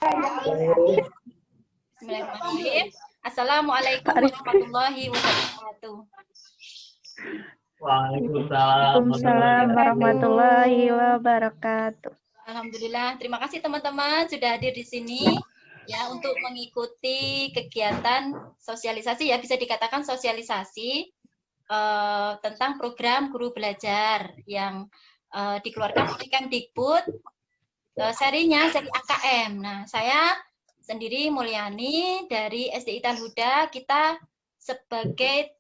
Bismillahirrahmanirrahim. Assalamualaikum warahmatullahi wabarakatuh. Waalaikumsalam warahmatullahi wabarakatuh. Alhamdulillah, terima kasih teman-teman sudah hadir di sini ya untuk mengikuti kegiatan sosialisasi ya, bisa dikatakan sosialisasi tentang program guru belajar yang dikeluarkan oleh Kemdikbud, serinya seri AKM. Nah, saya sendiri Mulyani dari SD Ital Huda, kita sebagai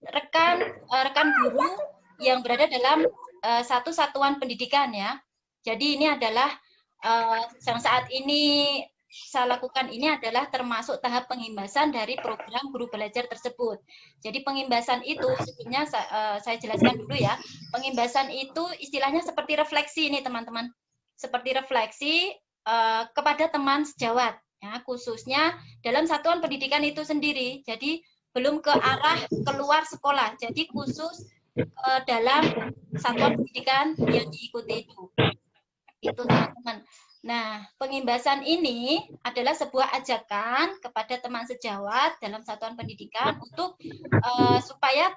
rekan guru yang berada dalam satu satuan pendidikan ya. Jadi ini adalah yang saat ini saya lakukan ini adalah termasuk tahap pengimbasan dari program guru belajar tersebut. Jadi pengimbasan itu sebenarnya saya jelaskan dulu ya. Pengimbasan itu istilahnya seperti refleksi ini teman-teman. Seperti refleksi kepada teman sejawat ya, khususnya dalam satuan pendidikan itu sendiri. Jadi belum ke arah keluar sekolah. Jadi khusus dalam satuan pendidikan yang diikuti itu teman-teman. Nah, pengimbasan ini adalah sebuah ajakan kepada teman sejawat dalam satuan pendidikan untuk supaya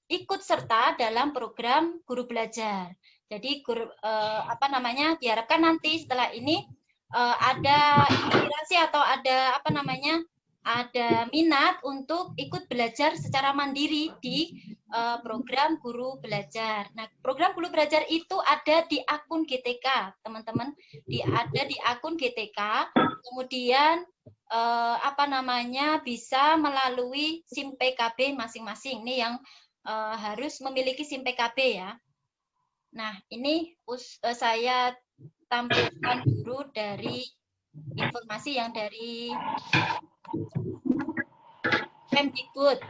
ikut serta dalam program guru belajar. Jadi diharapkan nanti setelah ini ada inspirasi atau ada ada minat untuk ikut belajar secara mandiri di program guru belajar. Nah, program guru belajar itu ada di akun GTK, teman-teman. Ada di akun GTK, kemudian bisa melalui SIM PKB masing-masing. Ini yang harus memiliki SIM PKB ya. Nah, ini saya tampilkan dulu dari informasi yang dari Kemdikbud.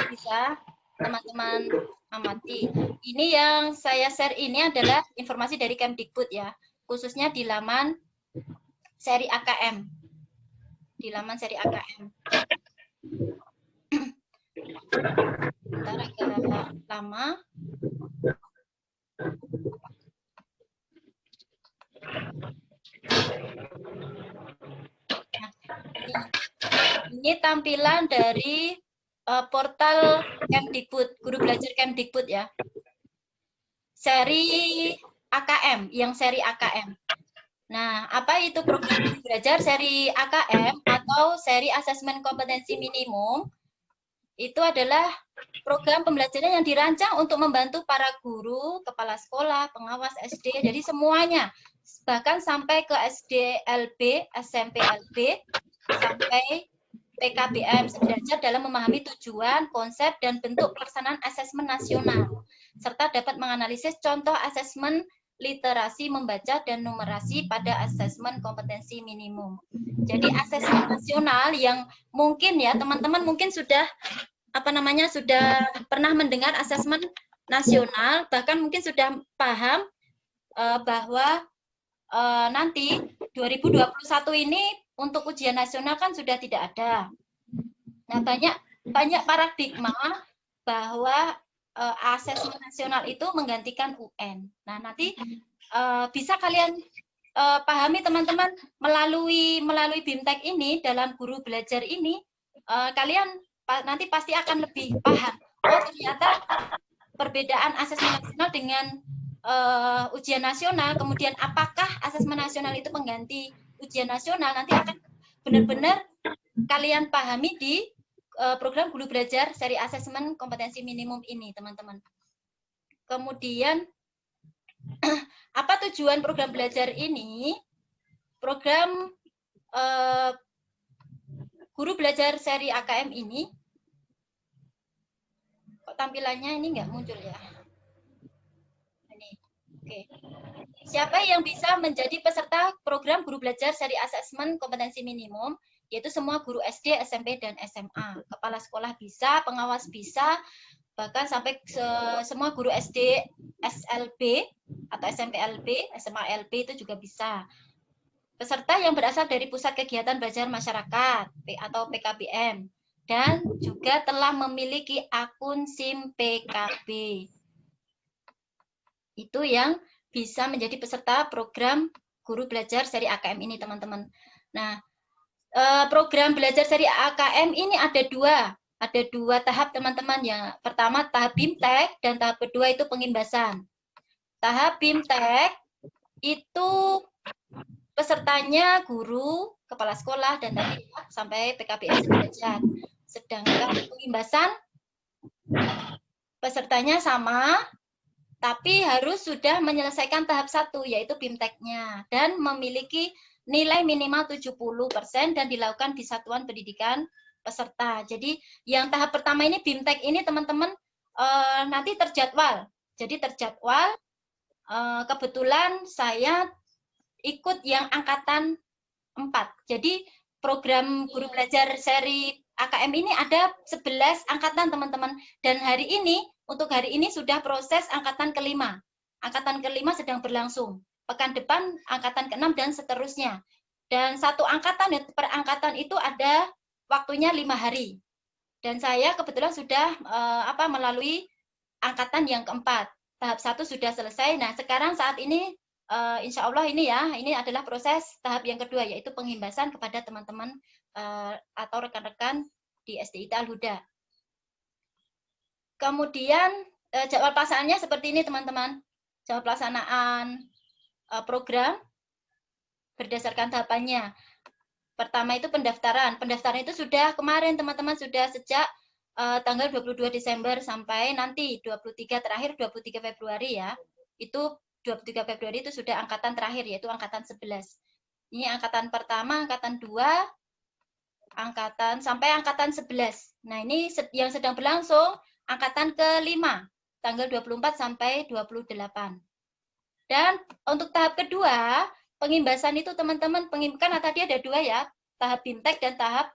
Bisa teman-teman amati. Ini yang saya share ini adalah informasi dari Kemdikbud ya, khususnya di laman seri AKM. Di laman seri AKM. Bentar, agak lama. Nah, ini tampilan dari portal Kemdikbud, guru belajar Kemdikbud ya. Seri AKM, yang seri AKM. Nah, apa itu program guru belajar seri AKM atau seri asesmen kompetensi minimum? Itu adalah program pembelajaran yang dirancang untuk membantu para guru, kepala sekolah, pengawas SD, jadi semuanya, bahkan sampai ke SD LB, SMP LB, sampai PKBM sederajat dalam memahami tujuan, konsep, dan bentuk pelaksanaan asesmen nasional, serta dapat menganalisis contoh asesmen literasi membaca dan numerasi pada asesmen kompetensi minimum. Jadi asesmen nasional yang mungkin ya teman-teman mungkin sudah sudah pernah mendengar asesmen nasional, bahkan mungkin sudah paham bahwa nanti 2021 ini untuk ujian nasional kan sudah tidak ada. Nah, banyak paradigma bahwa asesmen nasional itu menggantikan UN. Nah, nanti bisa kalian pahami teman-teman melalui BIMTEK ini, dalam guru belajar ini, kalian nanti pasti akan lebih paham. Oh, ternyata perbedaan asesmen nasional dengan ujian nasional, kemudian apakah asesmen nasional itu mengganti ujian nasional, nanti akan benar-benar kalian pahami di program guru belajar seri asesmen kompetensi minimum ini, teman-teman. Kemudian, apa tujuan program belajar ini? Program guru belajar seri AKM ini, kok tampilannya ini nggak muncul ya? Ini, oke. Siapa yang bisa menjadi peserta program guru belajar seri asesmen kompetensi minimum? Yaitu semua guru SD, SMP, dan SMA. Kepala sekolah bisa, pengawas bisa, bahkan sampai semua guru SD, SLB, atau SMP LB, SMA LB itu juga bisa. Peserta yang berasal dari Pusat Kegiatan Belajar Masyarakat, atau PKBM, dan juga telah memiliki akun SIM PKB. Itu yang bisa menjadi peserta program guru belajar seri AKM ini, teman-teman. Nah, program belajar seri AKM ini ada dua tahap teman-teman ya. Pertama tahap BIMTEK dan tahap kedua itu pengimbasan. Tahap BIMTEK itu pesertanya guru, kepala sekolah, dan tadi sampai PKBM sederajat. Sedangkan pengimbasan pesertanya sama, tapi harus sudah menyelesaikan tahap 1, yaitu BIMTEK-nya, dan memiliki nilai minimal 70% dan dilakukan di satuan pendidikan peserta. Jadi yang tahap pertama ini BIMTEK ini teman-teman nanti terjadwal. Jadi terjadwal, kebetulan saya ikut yang angkatan 4. Jadi program guru belajar seri AKM ini ada 11 angkatan teman-teman. Dan untuk hari ini sudah proses angkatan kelima. Angkatan kelima sedang berlangsung. Pekan depan angkatan ke-6 dan seterusnya. Dan satu angkatan per angkatan itu ada waktunya 5 hari. Dan saya kebetulan sudah melalui angkatan yang keempat. Tahap 1 sudah selesai. Nah, sekarang saat ini insya Allah ini adalah proses tahap yang kedua, yaitu pengimbasan kepada teman-teman atau rekan-rekan di SDIT Al-Huda. Kemudian jadwal pelaksanaannya seperti ini teman-teman. Jadwal pelaksanaan program berdasarkan tahapannya. Pertama itu pendaftaran. Pendaftaran itu sudah kemarin teman-teman, sudah sejak tanggal 22 Desember sampai nanti 23 terakhir 23 Februari ya. Itu 23 Februari itu sudah angkatan terakhir, yaitu angkatan 11. Ini angkatan pertama, angkatan 2, sampai angkatan 11. Nah, ini yang sedang berlangsung angkatan ke-5, tanggal 24 sampai 28. Dan untuk tahap kedua, pengimbasan itu teman-teman, kan tadi ada 2 ya, tahap BIMTEK dan tahap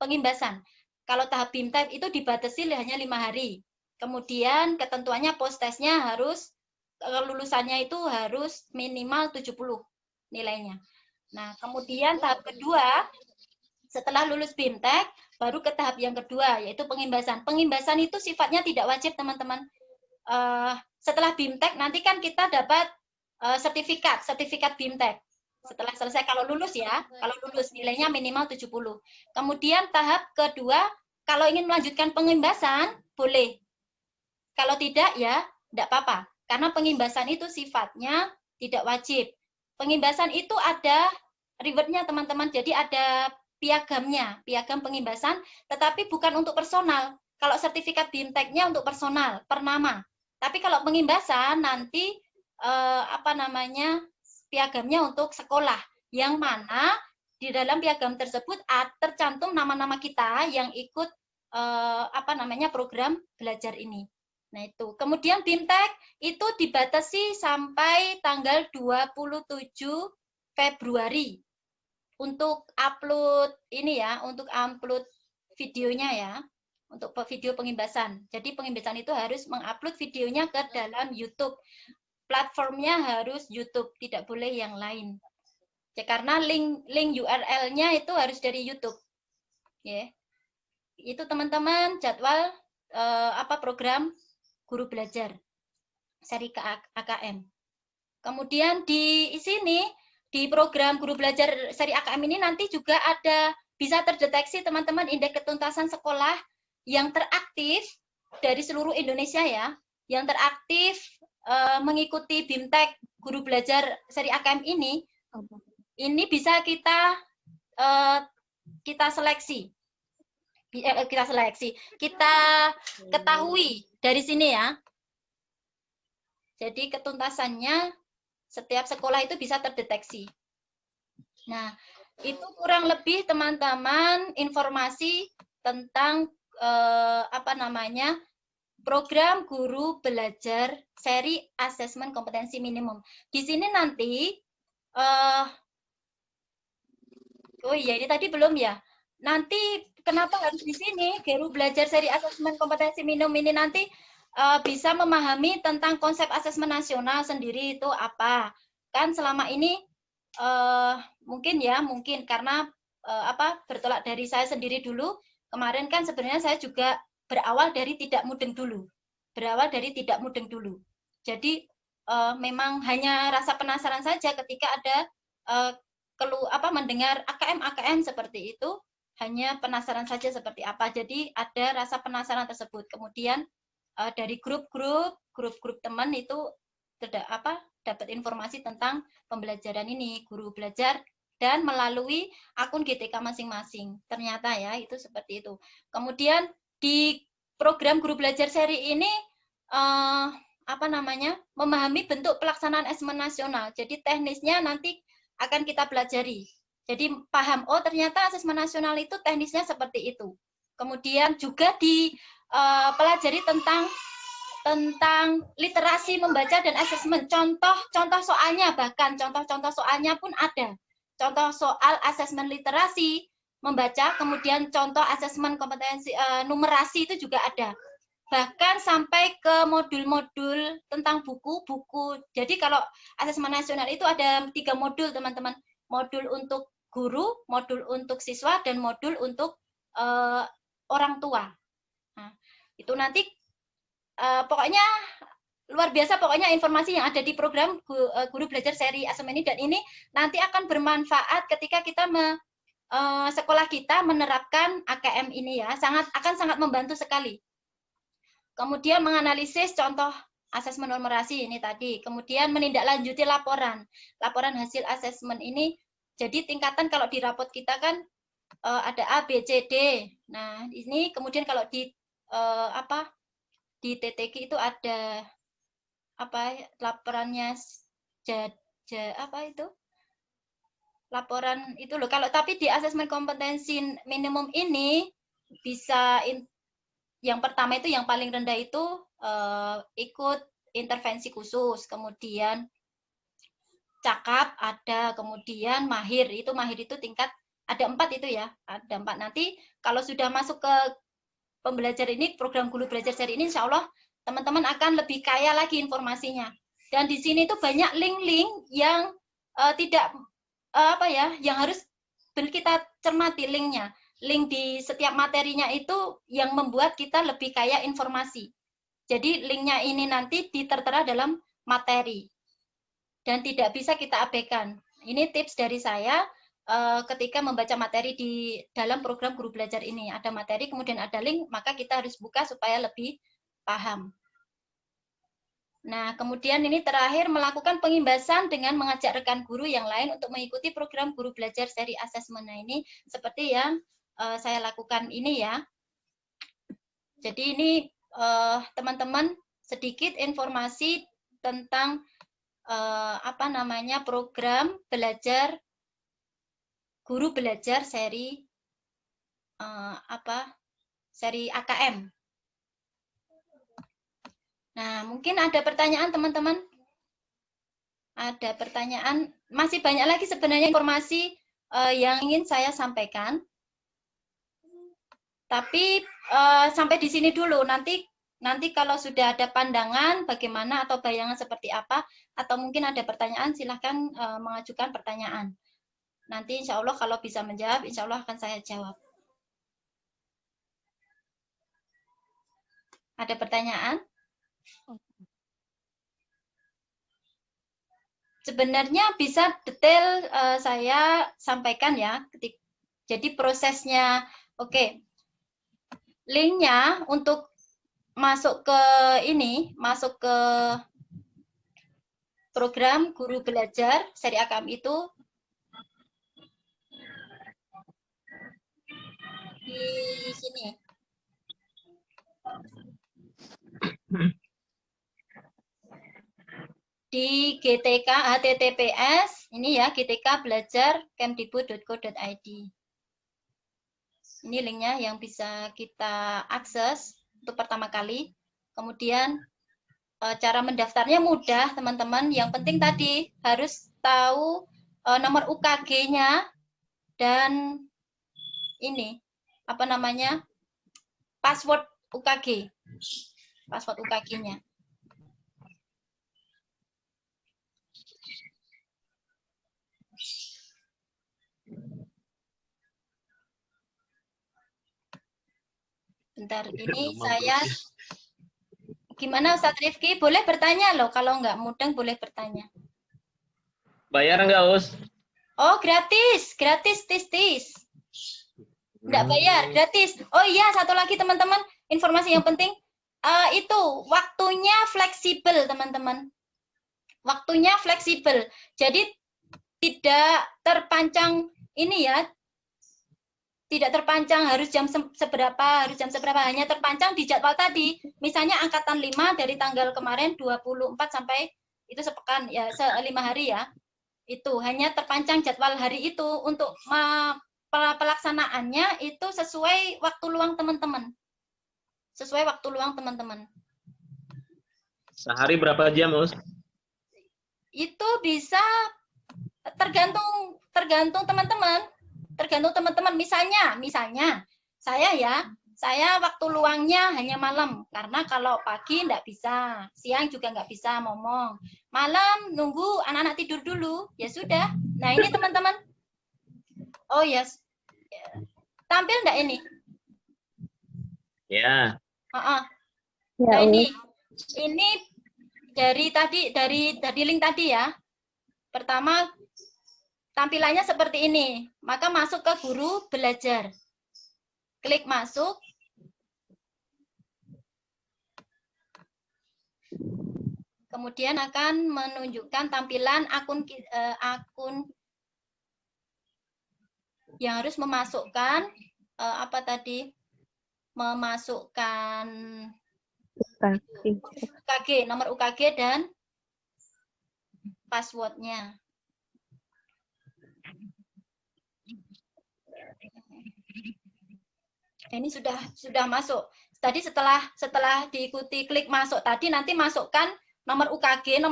pengimbasan. Kalau tahap BIMTEK itu dibatasi hanya 5 hari. Kemudian ketentuannya post-testnya harus, lulusannya itu harus minimal 70 nilainya. Nah, kemudian tahap kedua, setelah lulus BIMTEK, baru ke tahap yang kedua, yaitu pengimbasan. Pengimbasan itu sifatnya tidak wajib, teman-teman. Setelah BIMTEK, nanti kan kita dapat sertifikat BIMTEK. Setelah selesai, kalau lulus nilainya minimal 70. Kemudian tahap kedua, kalau ingin melanjutkan pengimbasan, boleh. Kalau tidak, ya tidak apa-apa. Karena pengimbasan itu sifatnya tidak wajib. Pengimbasan itu ada reward-nya teman-teman. Jadi ada piagamnya, piagam pengimbasan, tetapi bukan untuk personal. Kalau sertifikat BIMTEK-nya untuk personal, per nama. Tapi kalau pengimbasan nanti piagamnya untuk sekolah. Yang mana di dalam piagam tersebut tercantum nama-nama kita yang ikut program belajar ini. Nah, itu. Kemudian BIMTEK itu dibatasi sampai tanggal 27 Februari untuk upload untuk upload videonya ya, untuk video pengimbasan. Jadi pengimbasan itu harus mengupload videonya ke dalam YouTube. Platformnya harus YouTube, tidak boleh yang lain. Ya, karena link URL-nya itu harus dari YouTube. Ya. Itu teman-teman jadwal program guru belajar seri AKM. Kemudian di sini di program guru belajar seri AKM ini nanti juga bisa terdeteksi teman-teman indeks ketuntasan sekolah yang teraktif dari seluruh Indonesia ya, yang teraktif mengikuti BIMTEK guru belajar seri AKM ini bisa kita seleksi. Kita ketahui dari sini ya. Jadi ketuntasannya setiap sekolah itu bisa terdeteksi. Nah, itu kurang lebih teman-teman informasi tentang program guru belajar seri asesmen kompetensi minimum. Di sini nanti ini tadi belum ya. Nanti kenapa harus di sini? Guru belajar seri asesmen kompetensi minimum ini nanti bisa memahami tentang konsep asesmen nasional sendiri itu apa. Kan selama ini mungkin karena bertolak dari saya sendiri dulu. Kemarin kan sebenarnya saya juga berawal dari tidak mudeng dulu. Jadi memang hanya rasa penasaran saja ketika ada mendengar AKM seperti itu, hanya penasaran saja seperti apa. Jadi ada rasa penasaran tersebut. Kemudian dari grup teman itu dapat informasi tentang pembelajaran ini, guru belajar dan melalui akun GTK masing-masing. Ternyata ya itu seperti itu. Kemudian di program guru belajar seri ini memahami bentuk pelaksanaan asesmen nasional. Jadi teknisnya nanti akan kita pelajari. Jadi paham, oh ternyata asesmen nasional itu teknisnya seperti itu. Kemudian juga dipelajari tentang literasi membaca dan asesmen. Contoh soalnya, bahkan contoh soalnya pun ada. Contoh soal asesmen literasi membaca, kemudian contoh asesmen kompetensi numerasi itu juga ada. Bahkan sampai ke modul-modul tentang buku. Jadi kalau asesmen nasional itu ada 3 modul, teman-teman. Modul untuk guru, modul untuk siswa, dan modul untuk orang tua. Nah, itu nanti pokoknya luar biasa, pokoknya informasi yang ada di program guru belajar seri asesmen ini, dan ini nanti akan bermanfaat ketika kita sekolah kita menerapkan AKM ini ya, akan sangat membantu sekali. Kemudian menganalisis contoh asesmen numerasi ini tadi, kemudian menindaklanjuti laporan hasil asesmen ini. Jadi tingkatan kalau di rapot kita kan ada A, B, C, D. Nah, ini kemudian kalau di TTG itu ada laporannya laporan itu loh. Tapi di asesmen kompetensi minimum ini bisa yang pertama itu yang paling rendah itu ikut intervensi khusus, kemudian cakap ada, kemudian mahir itu tingkat ada 4 itu ya, ada 4. Nanti kalau sudah masuk ke pembelajar ini, program guru belajar seri ini, insya Allah teman-teman akan lebih kaya lagi informasinya. Dan di sini itu banyak link-link yang yang harus kita cermati linknya. Link di setiap materinya itu yang membuat kita lebih kaya informasi. Jadi linknya ini nanti tertera dalam materi dan tidak bisa kita abaikan. Ini tips dari saya ketika membaca materi di dalam program guru belajar ini. Ada materi, kemudian ada link, maka kita harus buka supaya lebih paham. Nah, kemudian ini terakhir melakukan pengimbasan dengan mengajak rekan guru yang lain untuk mengikuti program guru belajar seri asesmen. Nah, ini seperti yang saya lakukan ini ya. Jadi ini teman-teman sedikit informasi tentang program belajar guru belajar seri seri AKM. Nah, mungkin ada pertanyaan teman-teman? Ada pertanyaan? Masih banyak lagi sebenarnya informasi yang ingin saya sampaikan. Tapi sampai di sini dulu. Nanti kalau sudah ada pandangan bagaimana atau bayangan seperti apa, atau mungkin ada pertanyaan, silahkan mengajukan pertanyaan. Nanti insya Allah kalau bisa menjawab, insya Allah akan saya jawab. Ada pertanyaan? Sebenarnya bisa detail saya sampaikan ya. Jadi prosesnya, oke. Linknya untuk masuk ke program guru belajar seri AKM itu di sini. Di GTK https ini ya, GTK belajar kemdikbud.go.id. Ini linknya yang bisa kita akses untuk pertama kali. Kemudian cara mendaftarnya mudah, teman-teman. Yang penting tadi harus tahu nomor UKG-nya dan ini password UKG. Password UKG-nya. Bentar, ini saya gimana Ustadz Rifki? Boleh bertanya loh, kalau nggak mudeng boleh bertanya. Bayar nggak, Us? Oh, gratis, tis. Nggak bayar, gratis. Oh iya, satu lagi teman-teman, informasi yang penting, itu waktunya fleksibel, teman-teman. Waktunya fleksibel. Jadi tidak terpancang ini ya, tidak terpancang harus jam seberapa, hanya terpancang di jadwal tadi. Misalnya angkatan 5 dari tanggal kemarin 24 sampai itu sepekan ya, 5 hari ya. Itu hanya terpancang jadwal hari itu. Untuk pelaksanaannya itu sesuai waktu luang teman-teman. Sesuai waktu luang teman-teman. Sehari berapa jam, Us? Itu bisa tergantung teman-teman. Tergantung teman-teman. Misalnya saya waktu luangnya hanya malam, karena kalau pagi enggak bisa, siang juga enggak bisa ngomong. Malam nunggu anak-anak tidur dulu, ya sudah. Nah ini teman-teman. Oh yes. Tampil enggak ini? Ya. Nah ini dari link tadi ya. Pertama tampilannya seperti ini. Maka masuk ke guru belajar. Klik masuk. Kemudian akan menunjukkan tampilan akun yang harus memasukkan apa tadi? Memasukkan UKG, nomor UKG dan passwordnya. Ini sudah masuk. Tadi setelah diikuti klik masuk tadi, nanti masukkan nomor UKG,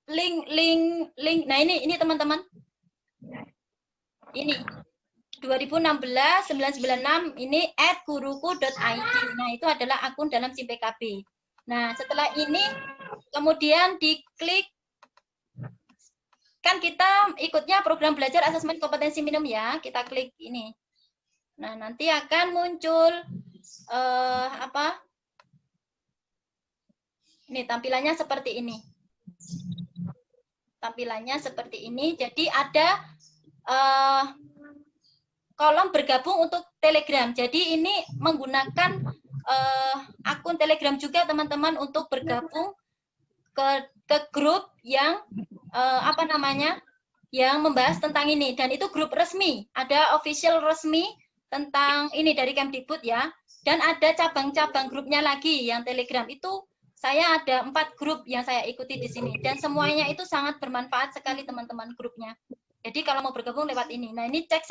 link. Nah ini teman-teman. Ini 2016-996 ini @guruku.id. Nah itu adalah akun dalam SIM PKB. Nah setelah ini kemudian diklik, kan kita ikutnya program belajar asesmen kompetensi minimum ya. Kita klik ini. Nah, nanti akan muncul Ini tampilannya seperti ini. Jadi ada kolom bergabung untuk Telegram. Jadi ini menggunakan akun Telegram juga teman-teman untuk bergabung ke grup yang yang membahas tentang ini, dan itu grup resmi. Ada official resmi tentang ini dari Kemdikbud ya, dan ada cabang-cabang grupnya lagi yang Telegram. Itu saya ada 4 grup yang saya ikuti di sini, dan semuanya itu sangat bermanfaat sekali teman-teman grupnya. Jadi kalau mau bergabung lewat ini. Nah ini cek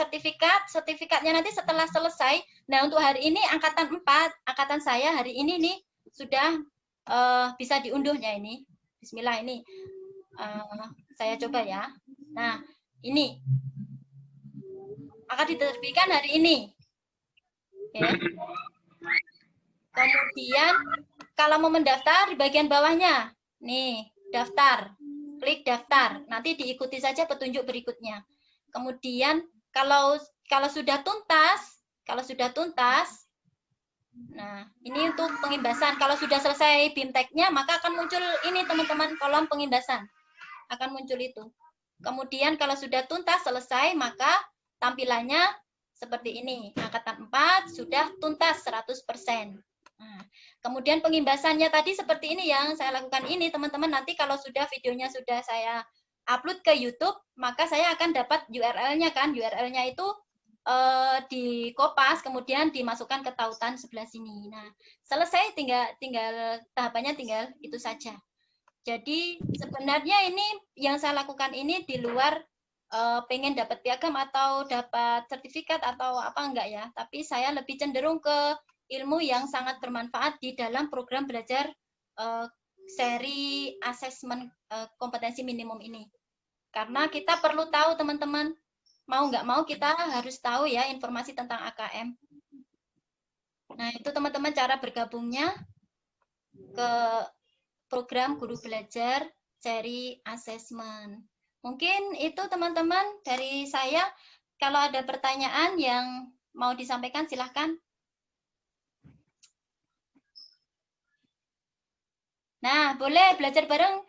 sertifikatnya nanti setelah selesai. Nah untuk hari ini angkatan 4, angkatan saya hari ini nih sudah bisa diunduhnya ini. Bismillah ini saya coba ya. Nah ini akan diterbitkan hari ini. Oke. Kemudian kalau mau mendaftar di bagian bawahnya, nih daftar, klik daftar. Nanti diikuti saja petunjuk berikutnya. Kemudian kalau sudah tuntas, nah ini untuk pengimbasan. Kalau sudah selesai BIMTEK-nya, maka akan muncul ini teman-teman, kolom pengimbasan akan muncul itu. Kemudian kalau sudah tuntas selesai, maka tampilannya seperti ini. Angkatan 4 sudah tuntas 100%. Nah, kemudian pengimbasannya tadi seperti ini yang saya lakukan ini, teman-teman. Nanti kalau sudah videonya sudah saya upload ke YouTube, maka saya akan dapat URL-nya kan. URL-nya itu dikopas, kemudian dimasukkan ke tautan sebelah sini. Nah, selesai, tinggal tahapannya tinggal itu saja. Jadi sebenarnya ini yang saya lakukan ini di luar pengen dapat piagam atau dapat sertifikat atau apa enggak ya, tapi saya lebih cenderung ke ilmu yang sangat bermanfaat di dalam program belajar seri asesmen kompetensi minimum ini. Karena kita perlu tahu teman-teman, mau nggak mau kita harus tahu ya informasi tentang AKM. Nah itu teman-teman cara bergabungnya ke program guru belajar seri asesmen. Mungkin itu teman-teman dari saya. Kalau ada pertanyaan yang mau disampaikan silahkan. Nah, boleh belajar bareng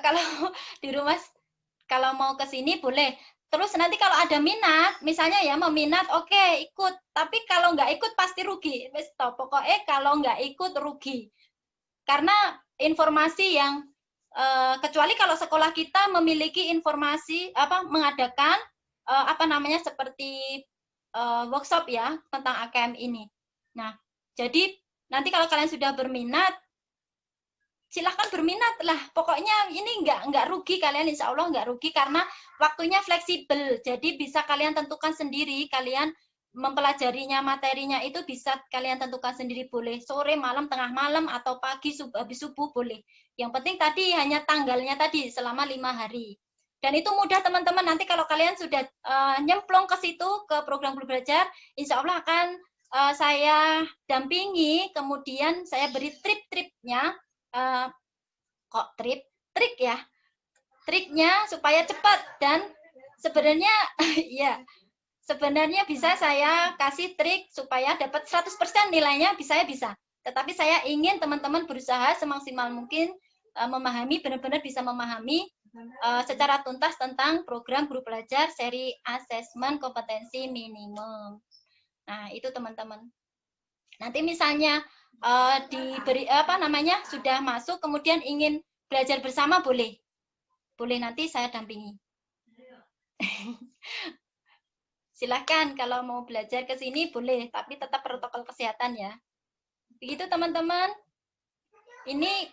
kalau di rumah. Kalau mau ke sini boleh. Terus nanti kalau ada minat, misalnya ya mau minat, oke, ikut. Tapi kalau nggak ikut pasti rugi. Wes toh, pokoknya kalau nggak ikut rugi. Karena informasi yang kecuali kalau sekolah kita memiliki informasi mengadakan seperti workshop ya tentang AKM ini. Nah, jadi nanti kalau kalian sudah berminat, silahkan berminat lah. Pokoknya ini nggak rugi kalian, insya Allah nggak rugi karena waktunya fleksibel. Jadi bisa kalian tentukan sendiri, kalian mempelajarinya, materinya itu bisa kalian tentukan sendiri, boleh sore, malam, tengah malam, atau pagi, habis subuh boleh. Yang penting tadi hanya tanggalnya tadi selama 5 hari. Dan itu mudah teman-teman, nanti kalau kalian sudah nyemplung ke situ, ke program Guru Belajar, insya Allah akan saya dampingi, kemudian saya beri trik-triknya, trik ya, triknya supaya cepat. Dan sebenarnya ya, sebenarnya bisa saya kasih trik supaya dapat 100% nilainya, bisa. Tetapi saya ingin teman-teman berusaha semaksimal mungkin memahami, benar-benar bisa memahami secara tuntas tentang program Guru Belajar seri asesmen kompetensi minimum. Nah, itu teman-teman. Nanti misalnya diberi sudah masuk kemudian ingin belajar bersama boleh. Boleh, nanti saya dampingi. Silahkan kalau mau belajar ke sini boleh, tapi tetap protokol kesehatan ya. Begitu teman-teman. Ini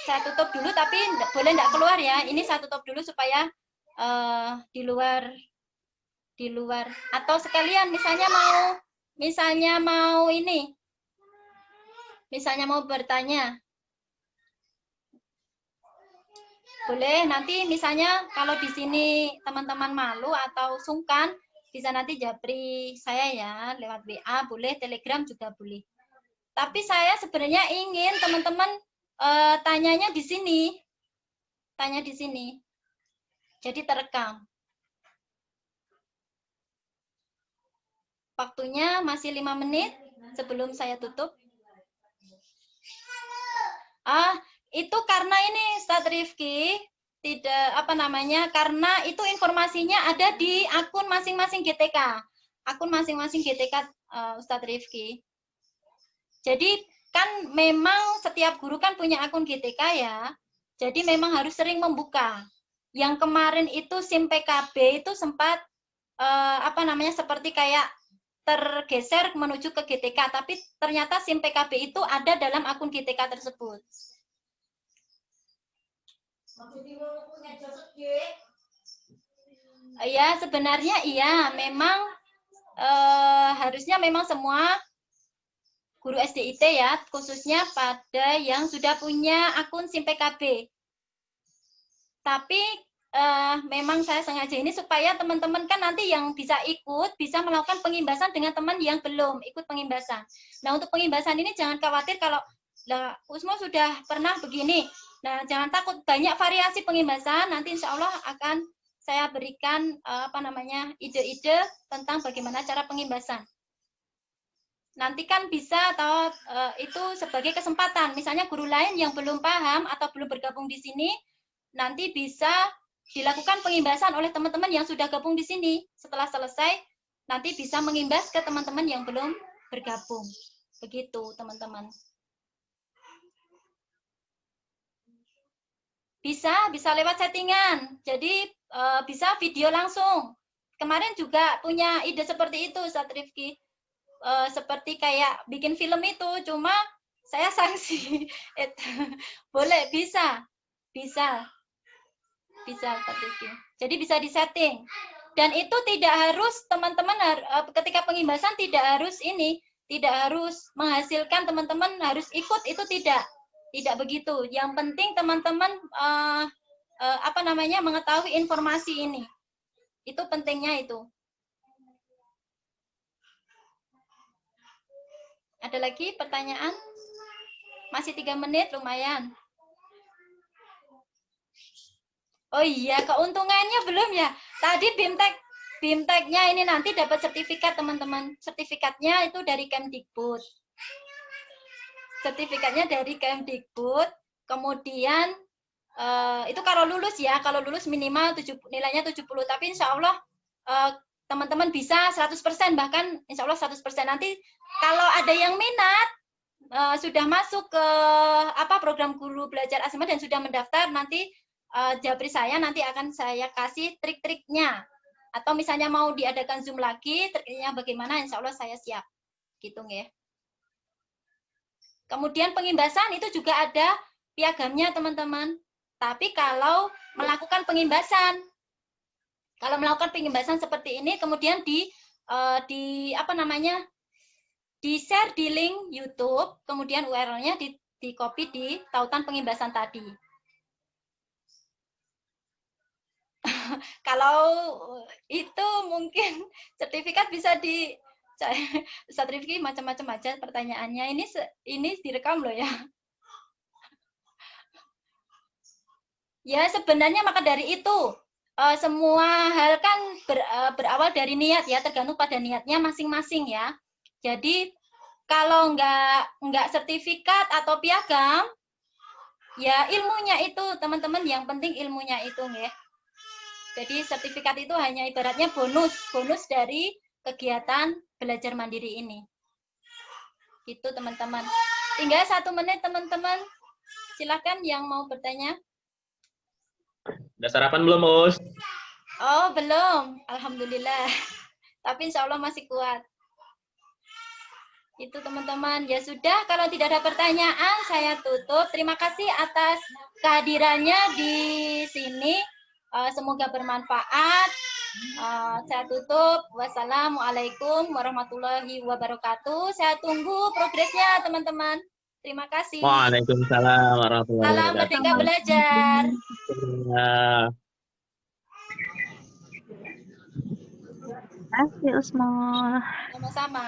saya tutup dulu, tapi boleh enggak keluar ya. Ini saya tutup dulu supaya di luar atau sekalian misalnya mau bertanya. Boleh, nanti misalnya kalau di sini teman-teman malu atau sungkan, bisa nanti japri saya ya, lewat WA, boleh, Telegram juga boleh. Tapi saya sebenarnya ingin teman-teman tanyanya di sini. Tanya di sini. Jadi terekam. Waktunya masih 5 menit sebelum saya tutup. Itu karena ini Ustadz Rifki tidak karena itu informasinya ada di akun masing-masing GTK. Akun masing-masing GTK Ustadz Rifki. Jadi kan memang setiap guru kan punya akun GTK ya. Jadi memang harus sering membuka. Yang kemarin itu SIM PKB itu sempat seperti kayak tergeser menuju ke GTK, tapi ternyata SIM PKB itu ada dalam akun GTK tersebut. Ya, sebenarnya iya, memang harusnya memang semua guru SDIT ya, khususnya pada yang sudah punya akun SIM PKB. Tapi memang saya sengaja ini supaya teman-teman kan nanti yang bisa ikut, bisa melakukan pengimbasan dengan teman yang belum ikut pengimbasan. Nah, untuk pengimbasan ini jangan khawatir kalau Usmo sudah pernah begini. Nah, jangan takut, banyak variasi pengimbasan, nanti insya Allah akan saya berikan ide-ide tentang bagaimana cara pengimbasan. Nanti kan bisa atau itu sebagai kesempatan. Misalnya guru lain yang belum paham atau belum bergabung di sini, nanti bisa dilakukan pengimbasan oleh teman-teman yang sudah gabung di sini. Setelah selesai, nanti bisa mengimbas ke teman-teman yang belum bergabung. Begitu, teman-teman. Bisa lewat settingan. Jadi bisa video langsung. Kemarin juga punya ide seperti itu, Ustadz Rifki. Seperti kayak bikin film itu, cuma saya sanksi. Boleh, bisa Ustadz Rifki. Jadi bisa disetting. Dan itu tidak harus teman-teman ketika pengimbasan tidak harus menghasilkan teman-teman harus ikut, itu tidak begitu. Yang penting teman-teman mengetahui informasi ini. Itu pentingnya itu. Ada lagi pertanyaan? Masih 3 menit, lumayan. Oh iya, keuntungannya belum ya. Tadi BIMTEK-nya ini nanti dapat sertifikat, teman-teman. Sertifikatnya itu dari Kemdikbud. Sertifikatnya dari Kemdikbud. Kemudian Itu kalau lulus ya, kalau lulus minimal nilainya 70, tapi insya Allah teman-teman bisa 100%, bahkan insya Allah 100%. Nanti kalau ada yang minat, sudah masuk ke program guru belajar asma dan sudah mendaftar, nanti japri saya nanti akan saya kasih trik-triknya. Atau misalnya mau diadakan Zoom lagi, triknya bagaimana, insya Allah saya siap. Gitu nggih. Kemudian pengimbasan itu juga ada piagamnya teman-teman. Tapi kalau melakukan pengimbasan seperti ini, kemudian di share di link YouTube, kemudian URL-nya di copy di tautan pengimbasan tadi. Kalau itu mungkin sertifikat bisa sertifikat macam-macam aja pertanyaannya. Ini direkam loh ya. Ya, sebenarnya maka dari itu semua hal kan berawal dari niat ya, tergantung pada niatnya masing-masing ya. Jadi kalau nggak sertifikat atau piagam, ya ilmunya itu teman-teman, yang penting ilmunya itu ya. Jadi sertifikat itu hanya ibaratnya bonus dari kegiatan belajar mandiri ini. Gitu teman-teman. Tinggal 1 menit teman-teman. Silakan yang mau bertanya. Udah sarapan belum, Us? Oh, belum. Alhamdulillah. Tapi insya Allah masih kuat. Itu teman-teman. Ya sudah, kalau tidak ada pertanyaan, saya tutup. Terima kasih atas kehadirannya di sini. Semoga bermanfaat. Saya tutup. Wassalamualaikum warahmatullahi wabarakatuh. Saya tunggu progresnya, teman-teman. Terima kasih. Waalaikumsalam warahmatullahi wabarakatuh. Salam Merdeka Belajar. Terima kasih, Usma. Sama-sama.